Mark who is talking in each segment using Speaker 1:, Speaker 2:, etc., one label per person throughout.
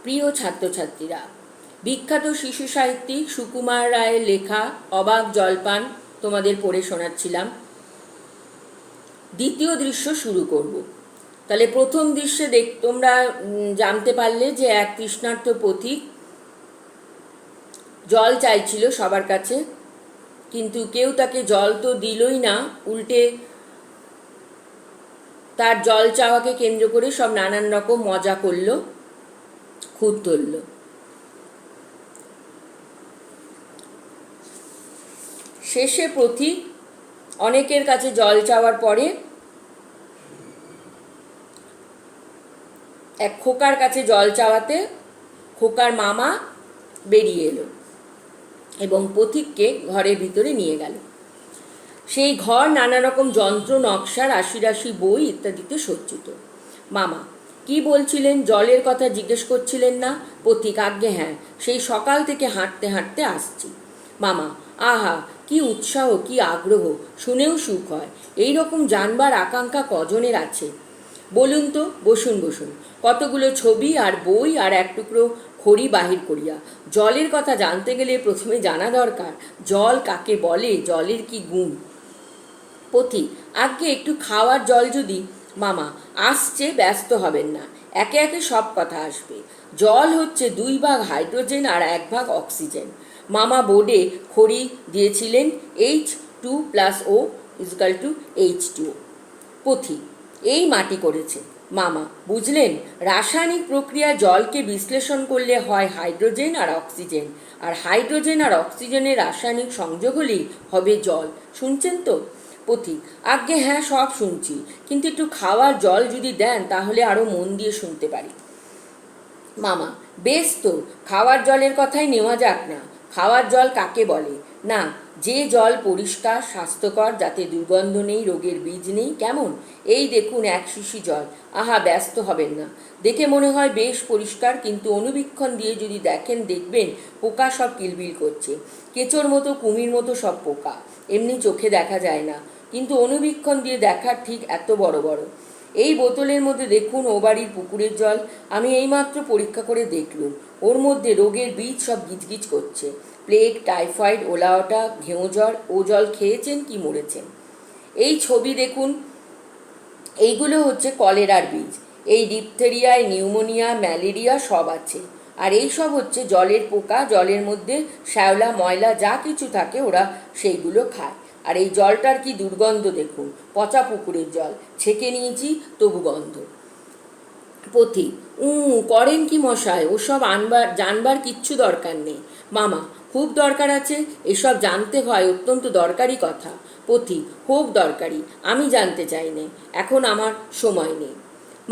Speaker 1: প্রিয় ছাত্রছাত্রীরা, বিখ্যাত শিশু সাহিত্যিক সুকুমার রায়ের লেখা অবাক জলপান তোমাদের পড়ে শোনাচ্ছিলাম। দ্বিতীয় দৃশ্য শুরু করব। তাহলে প্রথম দৃশ্যে তোমরা জানতে পারলে যে এক তৃষ্ণার্ত পথিক জল চাইছিল সবার কাছে, কিন্তু কেউ তাকে জল তো দিলই না, উল্টে তার জল চাওয়াকে কেন্দ্র করে সব নানান রকম মজা করলো, খুঁত ধরল। শেষে পথিক অনেকের কাছে জল চাওয়ার পরে এক খোকার কাছে জল চাওয়াতে খোকার মামা বেরিয়ে এলো এবং পথিককে ঘরের ভিতরে নিয়ে গেল। সেই ঘর নানা রকম যন্ত্র নকশা, রাশি রাশি বই ইত্যাদিতে সজ্জিত। মামা কি বলছিলেন? জলের কথা জিজ্ঞেস করছিলেন না? পথিক: আজ্ঞে হ্যাঁ, সেই সকাল থেকে হাঁটতে হাঁটতে আসছি। মামা: আহা, কি উৎসাহ, কি আগ্রহ, শুনেও সুখ হয়। এই রকম জানবার আকাঙ্ক্ষা কজনের আছে বলুন তো? বসুন বসুন, কতগুলো ছবি আর বই আর এক টুকরো খড়ি বাহির করিয়া। জলের কথা জানতে গেলে প্রথমে জানা দরকার জল কাকে বলে, জলের কি গুণ। পথিক: আজ্ঞে একটু খাওয়ার জল যদি। মামা: আসছে, ব্যস্ত হবেন না, একে একে সব কথা আসবে। জল হচ্ছে 2 ভাগ হাইড্রোজেন আর 1 ভাগ অক্সিজেন। মামা বোর্ডে খড়ি দিয়েছিলেন H2+O = H2O। পথিক: এই মাটি করেছে। মামা: বুঝলেন, রাসায়নিক প্রক্রিয়া জলকে বিশ্লেষণ করলে হয় হাইড্রোজেন আর অক্সিজেন, আর হাইড্রোজেন আর অক্সিজেনের রাসায়নিক সংযোগ হলেই হবে জল। শুনছেন তো? পথিক: আজ্ঞে হ্যাঁ, সব শুনছি, কিন্তু একটু খাওয়ার জল যদি দেন তাহলে আরও মন দিয়ে শুনতে পারি। মামা: বেশ তো, খাওয়ার জলের কথাই নেওয়া যাক না। খাওয়ার জল কাকে বলে? না, যে জল পরিষ্কার, স্বাস্থ্যকর, যাতে দুর্গন্ধ নেই, রোগের বীজ নেই। কেমন? এই দেখুন 1 শিশি জল। আহা, ব্যস্ত হবেন না, দেখে মনে হয় বেশ পরিষ্কার, কিন্তু অনুবীক্ষণ দিয়ে যদি দেখেন দেখবেন পোকা সব কিলবিল করছে। কেঁচোর মতো, কুমির মতো সব পোকা, এমনি চোখে দেখা যায় না, কিন্তু অনুবীক্ষণ দিয়ে দেখার ঠিক এত বড় বড়। এই বোতলের মধ্যে দেখুন ও বাড়ির পুকুরের জল, আমি এইমাত্র পরীক্ষা করে দেখলুম, ওর মধ্যে রোগের বীজ সব গিজগিজ করছে। প্লেগ, টাইফয়েড, ওলাওটা, ঘেঁউ জ্বর, ও জল খেয়েছেন কি মরেছেন। এই ছবি দেখুন, এইগুলো হচ্ছে কলেরার বীজ। এই ডিপথেরিয়ায়, নিউমোনিয়া, ম্যালেরিয়া সব আছে। আর এই সব হচ্ছে জলের পোকা। জলের মধ্যে শ্যাওলা, ময়লা যা কিছু থাকে ওরা সেইগুলো খায়। আর এই জলটার কি দুর্গন্ধ দেখুন, পচা পুকুরের জল, ছেঁকে নিয়েছি তবু গন্ধ। পথিক: করেন কি মশাই? ওসব জানবার কিচ্ছু দরকার নেই। মামা: খুব দরকার আছে, এসব জানতে হয়, অত্যন্ত দরকারি কথা। পথিক: হোক দরকারি, আমি জানতে চাই না, এখন আমার সময় নেই।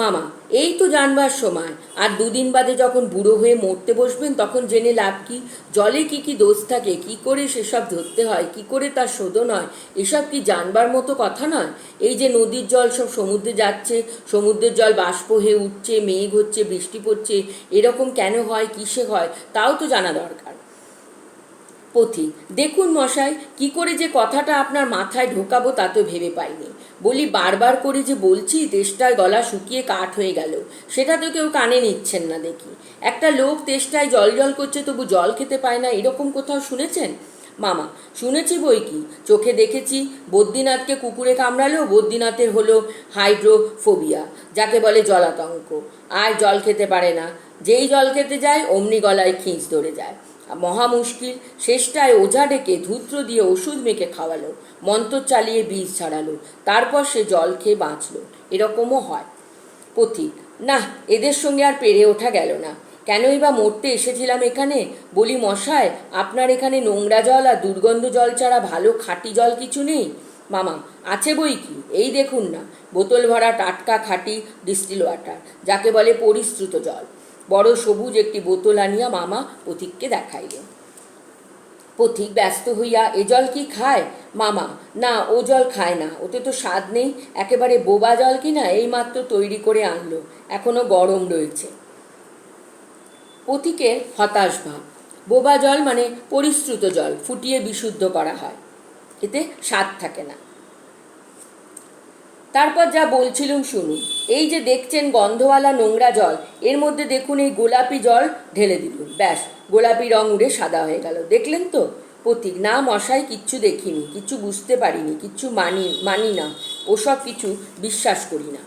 Speaker 1: মামা: এই তো জানবার সময়, আর 2 দিন বাদে যখন বুড়ো হয়ে মরতে বসবেন তখন জেনে লাভ কি? জলে কি কি দোষ থাকে, কি করে সেসব ধরতে হয়, কি করে তার শোধন হয়, এসব কি জানবার মতো কথা নয়? এই যে নদীর জল সব সমুদ্রে যাচ্ছে, সমুদ্রের জল বাষ্প হয়ে উঠছে, মেঘ হচ্ছে, বৃষ্টি পড়ছে, এরকম কেন হয়, কিসে হয়, তাও তো জানা দরকার। পথিক: দেখুন মশাই, কি করে যে কথাটা আপনার মাথায় ঢোকাবো তা তো ভেবে পাইনি। বলি, বারবার করে যে বলছি, তেষ্টায় গলা শুকিয়ে কাঠ হয়ে গেল, সেটা তো কেউ কানে নিচ্ছেন না দেখি। একটা লোক তেষ্টায় জল জল করছে, তবু জল খেতে পায় না, এরকম কোথাও শুনেছেন? মামা: শুনেছি বই কি, চোখে দেখেছি। বদ্রীনাথকে কুকুরে কামড়ালো, বদ্রীনাথের হলো হাইড্রোফোবিয়া, যাকে বলে জলাতঙ্ক, আর জল খেতে পারে না। যেই জল খেতে যায় অমনি গলায় খিঁচ ধরে যায়, মহা মুশকিল। শেষটায় ওঝা ডেকে ধূত্র দিয়ে ওষুধ মেখে খাওয়ালো, মন্ত্র চালিয়ে বীজ ছাড়ালো, তারপর সে জল খেয়ে বাঁচল। এরকমও হয়। পথিক: না, এদের সঙ্গে আর পেরে ওঠা গেল না। কেনই বা মরতে এসেছিলাম এখানে? বলি মশাই, আপনার এখানে নোংরা জল আর দুর্গন্ধ জল ছাড়া ভালো খাঁটি জল কিছু নেই? মামা: আছে বই কি, এই দেখুন না, বোতল ভরা টাটকা খাঁটি ডিস্টিল ওয়াটার, যাকে বলে পরিশ্রুত জল। বড় সবুজ একটি বোতল আনিয়া মামা পথিককে দেখাইলেন। পথিক ব্যস্ত হইয়া: এ জল কি খায়? মামা: না, ও জল খায় না, ওতে তো স্বাদ নেই, একেবারে বোবা জল কিনা এইমাত্র তৈরি করে আনলো, এখনো গরম রয়েছে। পথিকের হতাশ ভাব। বোবা জল মানে পরিশ্রুত জল, ফুটিয়ে বিশুদ্ধ করা হয়, এতে স্বাদ থাকে না। তারপর যা বলছিলুম শুনুন। এই যে দেখছেন গন্ধওয়ালা নোংরা জল, এর মধ্যে দেখুন এই গোলাপি জল ঢেলে দিলুম, ব্যাস গোলাপি রং উড়ে সাদা হয়ে গেল। দেখলেন তো? পথিক: না মশাই, কিচ্ছু দেখিনি, কিচ্ছু বুঝতে পারিনি, কিচ্ছু মানি না, ওসব কিছু বিশ্বাস করি না।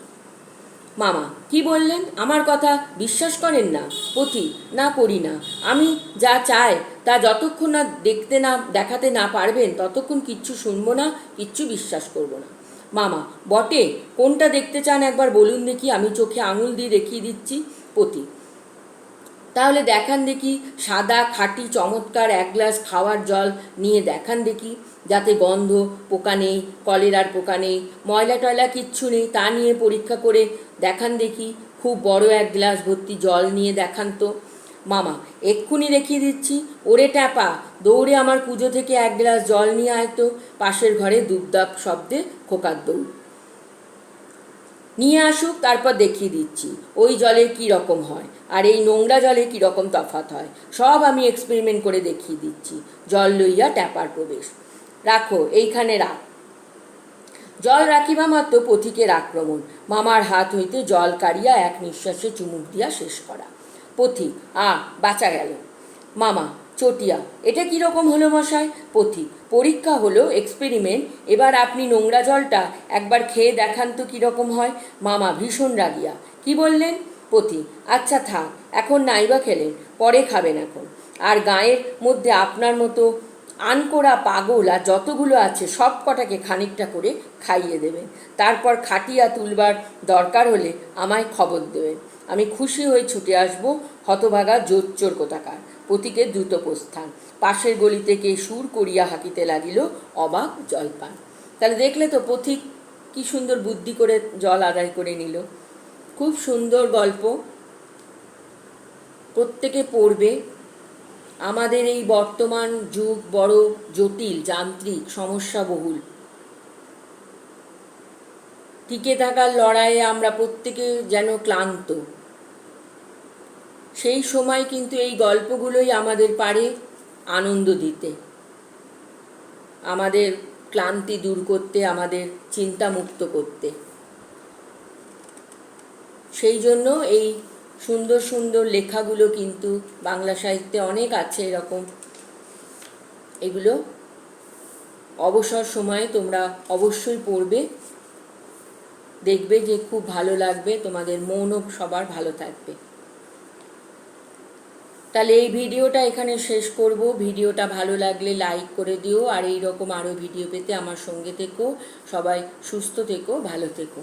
Speaker 1: মামা: কি বললেন? আমার কথা বিশ্বাস করেন না? পথিক: না, করি না। আমি যা চাই তা যতক্ষণ না দেখাতে না পারবেন ততক্ষণ কিচ্ছু শুনবো না, কিচ্ছু বিশ্বাস করব না। মামা: বটে, কোনটা দেখতে চান একবার বলুন দেখি, আমি চোখে আঙুল দিয়ে দেখিয়ে দিচ্ছি। পথিক: তাহলে দেখান দেখি, সাদা খাঁটি চমৎকার এক গ্লাস খাওয়ার জল নিয়ে দেখান দেখি, যাতে গন্ধ পোকা নেই, কলেরার পোকা নেই, ময়লা টয়লা কিচ্ছু নেই, তা নিয়ে পরীক্ষা করে দেখান দেখি। খুব বড় এক গ্লাস ভর্তি জল নিয়ে দেখান তো। মামা: এক্ষুনি দেখিয়ে দিচ্ছি। ওরে ট্যাপা, দৌড়ে আমার কুজো থেকে এক গ্লাস জল নিয়ে আয় তো। পাশের ঘরে দুপদাপ শব্দে খোকার দৌড়। নিয়ে আসুক, তারপর দেখিয়ে দিচ্ছি ওই জলের কী রকম হয় আর এই নোংরা জলে কী রকম তফাৎ হয়, সব আমি এক্সপেরিমেন্ট করে দেখিয়ে দিচ্ছি। জল লইয়া ট্যাপার প্রবেশ। রাখো, এইখানে রাখ। জল রাখিবা মাত্র পথিকের আক্রমণ। মামার হাত হইতে জল কাড়িয়া এক নিঃশ্বাসে চুমুক দিয়া শেষ করা। পথিক: বাঁচা গেল। মামা: চটিয়া, এটা কীরকম হলো মশাই? পথিক: পরীক্ষা হলো, এক্সপেরিমেন্ট। এবার আপনি নোংরা জলটা একবার খেয়ে দেখান তো কীরকম হয়। মামা ভীষণ রাগিয়া: কি বললেন? পথিক: আচ্ছা থাক, এখন নাইবা খেলেন, পরে খাবেন এখন। আর গাঁয়ের মধ্যে আপনার মতো আনকোড়া পাগল আর যতগুলো আছে সব কটাকে খানিকটা করে খাইয়ে দেবেন। তারপর খাটিয়া তুলবার দরকার হলে আমায় খবর দেবেন। আমি খুশি হয়ে ছুটে আসবো। হতভাগা জোচ্চোর কোথাকার। পথিকের দ্রুত প্রস্থান। পাশের গলি থেকে সুর করিয়া হাঁকিতে লাগিল অবাক জলপান। তাহলে দেখলে তো পথিক কি সুন্দর বুদ্ধি করে জল আদায় করে নিল। খুব সুন্দর গল্প, প্রত্যেকে পড়বে। আমাদের এই বর্তমান যুগ বড় জটিল, যান্ত্রিক, সমস্যাবহুল। টিকে থাকার লড়াইয়ে আমরা প্রত্যেকে যেন ক্লান্ত। সেই সময় কিন্তু এই গল্পগুলোই আমাদের পারে আনন্দ দিতে, আমাদের ক্লান্তি দূর করতে, আমাদের চিন্তামুক্ত করতে। সেই জন্য এই সুন্দর সুন্দর লেখাগুলো কিন্তু বাংলা সাহিত্যে অনেক আছে এরকম। এগুলো অবসর সময়ে তোমরা অবশ্যই পড়বে, দেখবে যে খুব ভালো লাগবে, তোমাদের মনও সবার ভালো থাকবে। তাহলে এই ভিডিওটা এখানে শেষ করব। ভিডিওটা ভালো লাগলে লাইক করে দিও, আর এই রকম আরও ভিডিও পেতে আমার সঙ্গে থেকো। সবাই সুস্থ থেকো, ভালো থেকো।